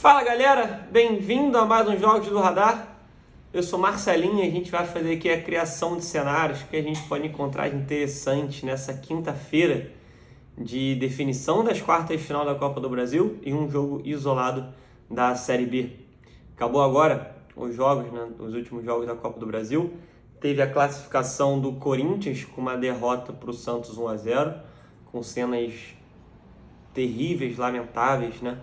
Fala galera, bem-vindo a mais um Jogos do Radar. Eu sou Marcelinho e a gente vai fazer aqui a criação de cenários que a gente pode encontrar de interessante nessa quinta-feira de definição das quartas de final da Copa do Brasil e um jogo isolado da Série B. Acabou agora os jogos, né, os últimos jogos da Copa do Brasil. Teve a classificação do Corinthians com uma derrota para o Santos 1-0, com cenas terríveis, lamentáveis, né?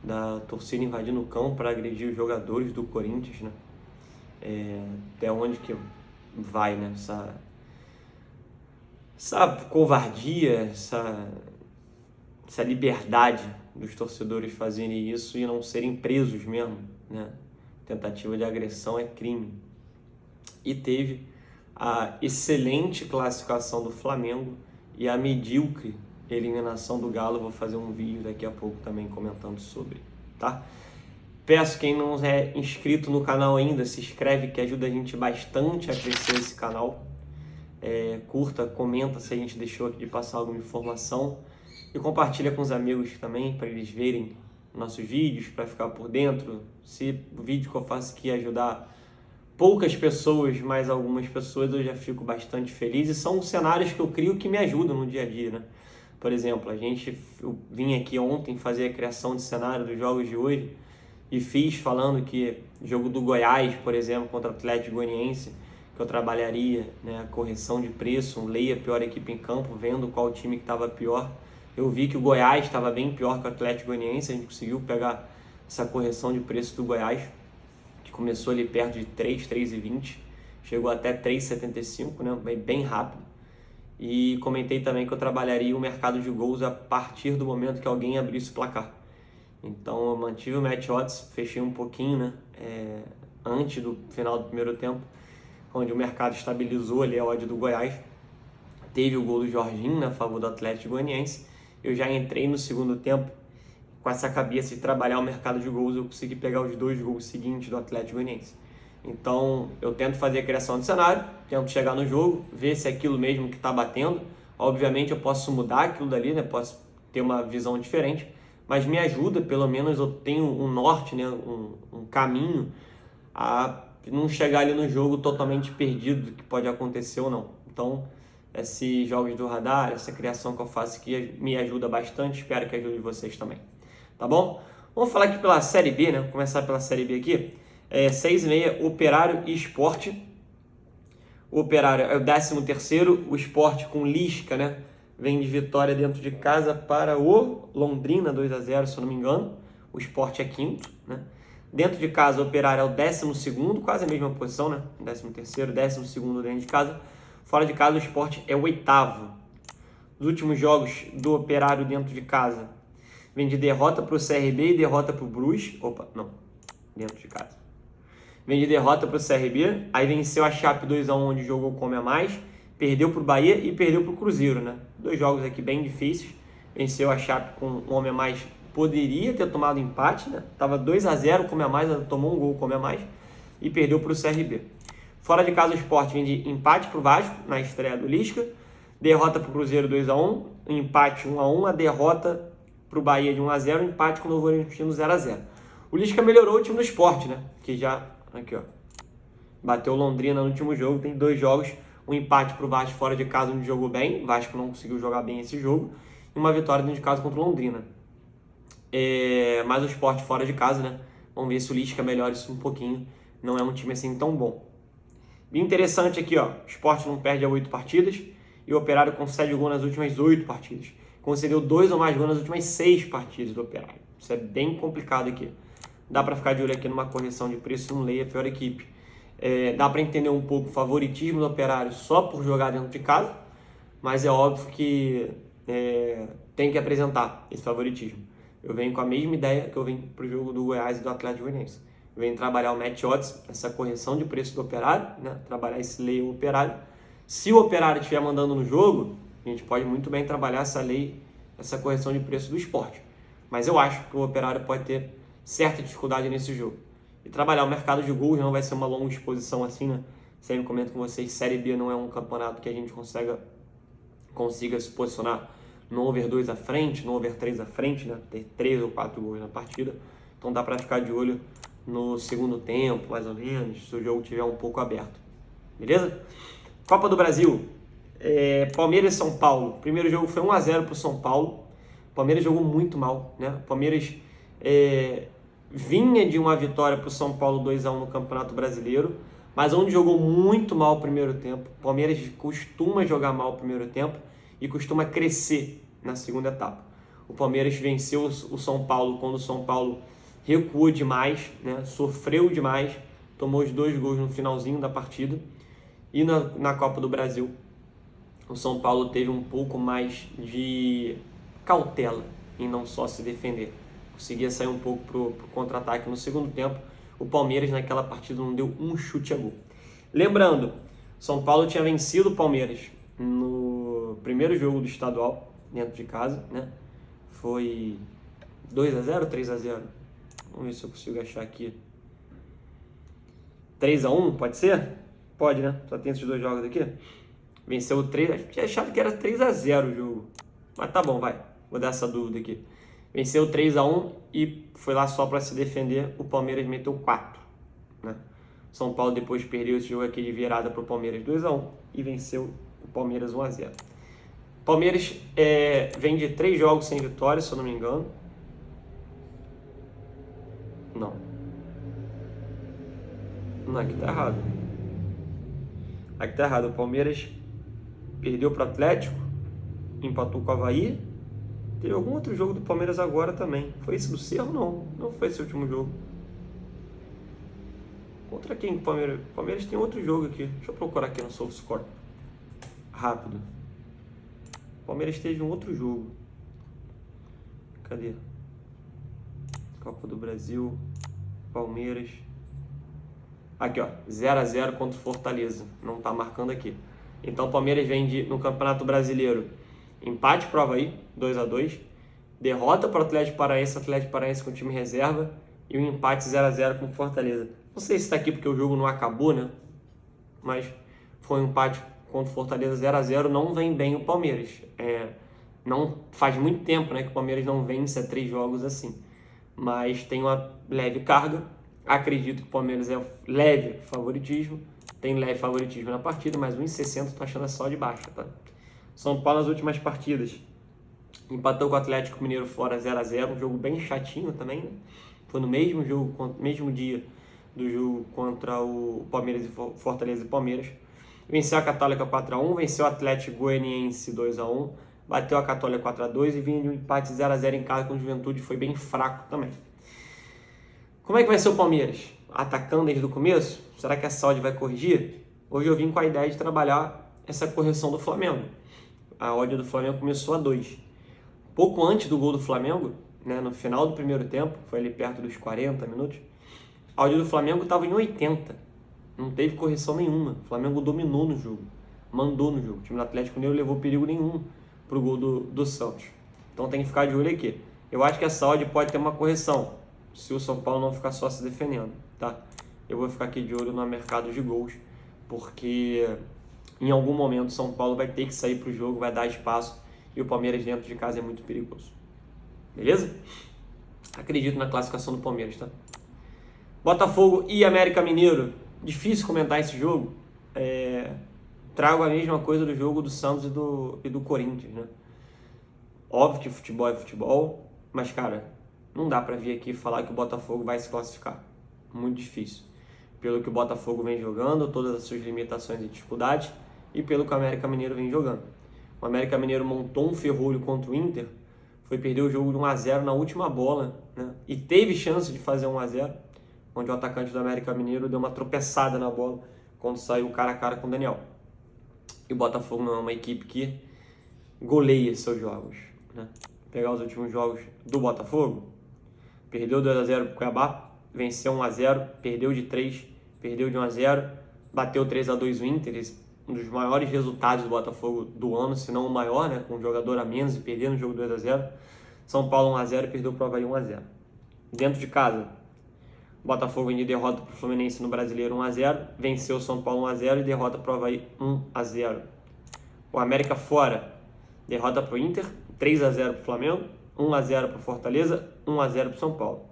Da torcida invadindo o campo para agredir os jogadores do Corinthians, né? Até onde que vai, né? Essa covardia, essa liberdade dos torcedores fazerem isso e não serem presos mesmo, né? Tentativa de agressão é crime. E teve a excelente classificação do Flamengo e a medíocre eliminação do Galo. Vou fazer um vídeo daqui a pouco também comentando sobre, tá? Peço quem não é inscrito no canal ainda, se inscreve que ajuda a gente bastante a crescer esse canal. Curta, comenta se a gente deixou aqui de passar alguma informação e compartilha com os amigos também para eles verem nossos vídeos, para ficar por dentro. Se o vídeo que eu faço aqui ajudar poucas pessoas, mas algumas pessoas, eu já fico bastante feliz. E são cenários que eu crio que me ajudam no dia a dia, né? Por exemplo, eu vim aqui ontem fazer a criação de cenário dos jogos de hoje e fiz falando que o jogo do Goiás, por exemplo, contra o Atlético Goianiense, que eu trabalharia, né, a correção de preço, leia a pior equipe em campo, vendo qual time que estava pior. Eu vi que o Goiás estava bem pior que o Atlético Goianiense, a gente conseguiu pegar essa correção de preço do Goiás, que começou ali perto de 3,20, chegou até 3,75, né, bem rápido. E comentei também que eu trabalharia o mercado de gols a partir do momento que alguém abrisse o placar. Então eu mantive o match odds, fechei um pouquinho, né, antes do final do primeiro tempo, onde o mercado estabilizou ali a odd do Goiás. Teve o gol do Jorginho, né, a favor do Atlético Goianiense. Eu já entrei no segundo tempo com essa cabeça de trabalhar o mercado de gols. Eu consegui pegar os 2 gols seguintes do Atlético Goianiense. Então eu tento fazer a criação de cenário, tento chegar no jogo, ver se é aquilo mesmo que está batendo. Obviamente eu posso mudar aquilo dali, né? Posso ter uma visão diferente, mas me ajuda, pelo menos eu tenho um norte, né? um caminho a não chegar ali no jogo totalmente perdido do que pode acontecer ou não. Então esses jogos do radar, essa criação que eu faço aqui me ajuda bastante, espero que ajude vocês também, tá bom? Vamos falar aqui pela Série B, né? Vou começar pela Série B aqui. 6,5, Operário e Sport. O Operário é o 13º, o Sport com Lisca, né? Vem de vitória dentro de casa para o Londrina, 2-0, se eu não me engano. O Sport é 5º, né? Dentro de casa, o Operário é o 12º, quase a mesma posição, né? 13º, 12º dentro de casa. Fora de casa, o Sport é o 8º. Os últimos jogos do Operário dentro de casa vem de derrota para o CRB e derrota para o Brus. Dentro de casa. Vem de derrota para o CRB, aí venceu a Chape 2-1, onde jogou come a mais, perdeu para o Bahia e perdeu para o Cruzeiro, né? 2 jogos aqui bem difíceis. Venceu a Chape com um homem a mais, poderia ter tomado empate, né? Tava 2-0, come a mais, tomou um gol, come a mais, e perdeu para o CRB. Fora de casa, o Sport vem de empate para o Vasco, na estreia do Lisca, derrota para o Cruzeiro 2-1, empate 1-1, a derrota para o Bahia de 1-0, empate com o Novo Horizontino 0-0. O Lisca melhorou o time do Sport, né? Que já... Aqui, ó. Bateu Londrina no último jogo, tem 2 jogos, um empate pro Vasco fora de casa, onde jogou bem, o Vasco não conseguiu jogar bem esse jogo, e uma vitória dentro de casa contra o Londrina. Mas o Sport fora de casa, né? Vamos ver se o Lisca melhora isso um pouquinho, não é um time assim tão bom. Bem interessante aqui, ó, o Sport não perde a 8 partidas, e o Operário concede gol nas últimas 8 partidas. Concedeu 2 ou mais gols nas últimas 6 partidas do Operário. Isso é bem complicado aqui. Dá para ficar de olho aqui numa correção de preço, não leia a pior equipe. Dá para entender um pouco o favoritismo do Operário só por jogar dentro de casa, mas é óbvio que tem que apresentar esse favoritismo. Eu venho com a mesma ideia que eu venho para o jogo do Goiás e do Atlético Goianiense. Eu venho trabalhar o match odds, essa correção de preço do Operário, né? Trabalhar esse leia o Operário. Se o Operário estiver mandando no jogo, a gente pode muito bem trabalhar essa correção de preço do Sport. Mas eu acho que o Operário pode ter certa dificuldade nesse jogo. E trabalhar o mercado de gols não vai ser uma longa exposição assim, né? Sempre comento com vocês, Série B não é um campeonato que a gente consiga se posicionar no over 2 à frente, no over 3 à frente, né? Ter 3 ou 4 gols na partida. Então dá para ficar de olho no segundo tempo, mais ou menos, se o jogo estiver um pouco aberto. Beleza? Copa do Brasil. Palmeiras e São Paulo. O primeiro jogo foi 1-0 para o São Paulo. O Palmeiras jogou muito mal, né? O Palmeiras vinha de uma vitória para o São Paulo 2-1 no Campeonato Brasileiro, mas onde jogou muito mal o primeiro tempo. O Palmeiras costuma jogar mal o primeiro tempo e costuma crescer na segunda etapa. O Palmeiras venceu o São Paulo quando o São Paulo recuou demais, né? Sofreu demais, tomou os 2 gols no finalzinho da partida. E na Copa do Brasil, o São Paulo teve um pouco mais de cautela em não só se defender. Conseguia sair um pouco pro contra-ataque no segundo tempo. O Palmeiras naquela partida não deu um chute a gol. Lembrando, São Paulo tinha vencido o Palmeiras no primeiro jogo do estadual, dentro de casa, né? Foi 2-0 ou 3-0? Vamos ver se eu consigo achar aqui. 3-1, pode ser? Pode, né? Só tem esses 2 jogos aqui. Venceu o 3. Tinha achado que era 3-0 o jogo. Mas tá bom, vai. Vou dar essa dúvida aqui. Venceu 3-1 e foi lá só para se defender. O Palmeiras meteu 4. Né? São Paulo depois perdeu esse jogo aqui de virada para o Palmeiras 2-1 e venceu o Palmeiras 1-0. Palmeiras vem de 3 jogos sem vitória, se eu não me engano. Não. Não, aqui tá errado. Aqui tá errado. O Palmeiras perdeu para o Atlético, empatou com o Avaí. Teve algum outro jogo do Palmeiras agora também. Foi esse do Cerro? Não. Não foi esse último jogo. Contra quem o Palmeiras? O Palmeiras tem outro jogo aqui. Deixa eu procurar aqui no SofaScore. Rápido. O Palmeiras teve um outro jogo. Cadê? Copa do Brasil. Palmeiras. Aqui, ó. 0-0 contra o Fortaleza. Não tá marcando aqui. Então o Palmeiras vem no Campeonato Brasileiro. Empate pro Avaí, 2-2. Derrota para o Atlético Paranaense com time reserva. E um empate 0-0 com o Fortaleza. Não sei se está aqui porque o jogo não acabou, né? Mas foi um empate contra o Fortaleza 0-0. Não vem bem o Palmeiras. Não faz muito tempo, né, que o Palmeiras não vence a 3 jogos assim. Mas tem uma leve carga. Acredito que o Palmeiras é leve favoritismo. Tem leve favoritismo na partida, mas 1,60 estou achando só de baixa, tá? São Paulo nas últimas partidas empatou com o Atlético Mineiro fora 0-0, um jogo bem chatinho também, né? Foi no mesmo jogo, mesmo dia do jogo contra o Palmeiras e Fortaleza e Palmeiras. Venceu a Católica 4-1, venceu o Atlético Goianiense 2-1, bateu a Católica 4-2 e vinha de um empate 0-0 em casa com o Juventude, foi bem fraco também. Como é que vai ser o Palmeiras? Atacando desde o começo? Será que a saúde vai corrigir? Hoje eu vim com a ideia de trabalhar essa correção do Flamengo. A odd do Flamengo começou a 2. Pouco antes do gol do Flamengo, né, no final do primeiro tempo, foi ali perto dos 40 minutos, a odd do Flamengo estava em 80. Não teve correção nenhuma. O Flamengo dominou no jogo, mandou no jogo. O time do Atlético Mineiro levou perigo nenhum pro gol do Santos. Então tem que ficar de olho aqui. Eu acho que essa odd pode ter uma correção, se o São Paulo não ficar só se defendendo, tá? Eu vou ficar aqui de olho no mercado de gols, porque em algum momento o São Paulo vai ter que sair pro jogo, vai dar espaço, e o Palmeiras dentro de casa é muito perigoso. Beleza? Acredito na classificação do Palmeiras, tá? Botafogo e América Mineiro. Difícil comentar esse jogo. Trago a mesma coisa do jogo do Santos e do Corinthians, né? Óbvio que futebol é futebol, mas, cara, não dá pra vir aqui falar que o Botafogo vai se classificar. Muito difícil. Pelo que o Botafogo vem jogando, todas as suas limitações e dificuldades, e pelo que o América Mineiro vem jogando. O América Mineiro montou um ferrolho contra o Inter, foi perder o jogo de 1-0 na última bola, né? E teve chance de fazer 1-0, onde o atacante do América Mineiro deu uma tropeçada na bola quando saiu cara a cara com o Daniel. E o Botafogo não é uma equipe que goleia seus jogos, né? Pegar os últimos jogos do Botafogo, perdeu 2-0 para o Cuiabá, venceu 1-0, perdeu de 3, perdeu de 1-0, bateu 3-2 o Inter, um dos maiores resultados do Botafogo do ano, se não o maior, né, com um jogador a menos e perdendo no jogo 2-0. São Paulo 1-0 e perdeu para o Avaí 1-0. Dentro de casa, o Botafogo vem de derrota para o Fluminense no Brasileiro 1-0, venceu o São Paulo 1-0 e derrota para o Avaí 1-0. O América fora, derrota para o Inter, 3-0 para o Flamengo, 1-0 para o Fortaleza, 1-0 para o São Paulo.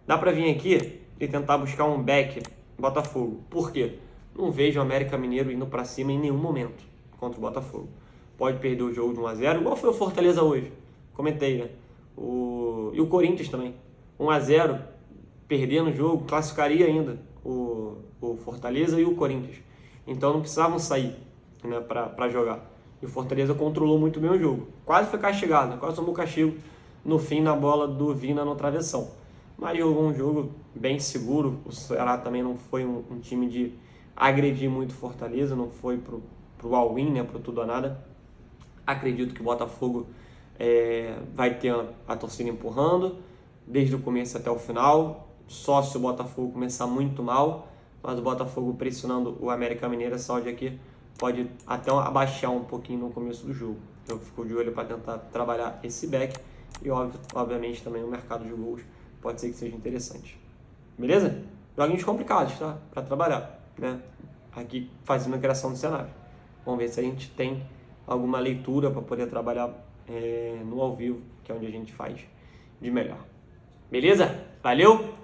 Dá para vir aqui e tentar buscar um back Botafogo. Por quê? Não vejo o América Mineiro indo para cima em nenhum momento contra o Botafogo. Pode perder o jogo de 1-0, igual foi o Fortaleza hoje. Comentei, né? E o Corinthians também. 1-0, perdendo o jogo, classificaria ainda o Fortaleza e o Corinthians. Então não precisavam sair, né, para jogar. E o Fortaleza controlou muito bem o jogo. Quase foi castigado, né? Quase tomou castigo no fim na bola do Vina no travessão. Mas jogou um jogo bem seguro. O Ceará também não foi um time de agredir muito o Fortaleza, não foi pro all-in, né, pro tudo ou nada. Acredito que o Botafogo vai ter a torcida empurrando desde o começo até o final. Só se o Botafogo começar muito mal, mas o Botafogo pressionando o América Mineiro, essa odd aqui pode até abaixar um pouquinho no começo do jogo. Eu fico de olho para tentar trabalhar esse back e obviamente também o mercado de gols pode ser que seja interessante. Beleza? Joguinhos complicados, tá? Para trabalhar, né? Aqui fazendo a criação do cenário. Vamos ver se a gente tem alguma leitura para poder trabalhar no ao vivo, que é onde a gente faz de melhor. Beleza? Valeu!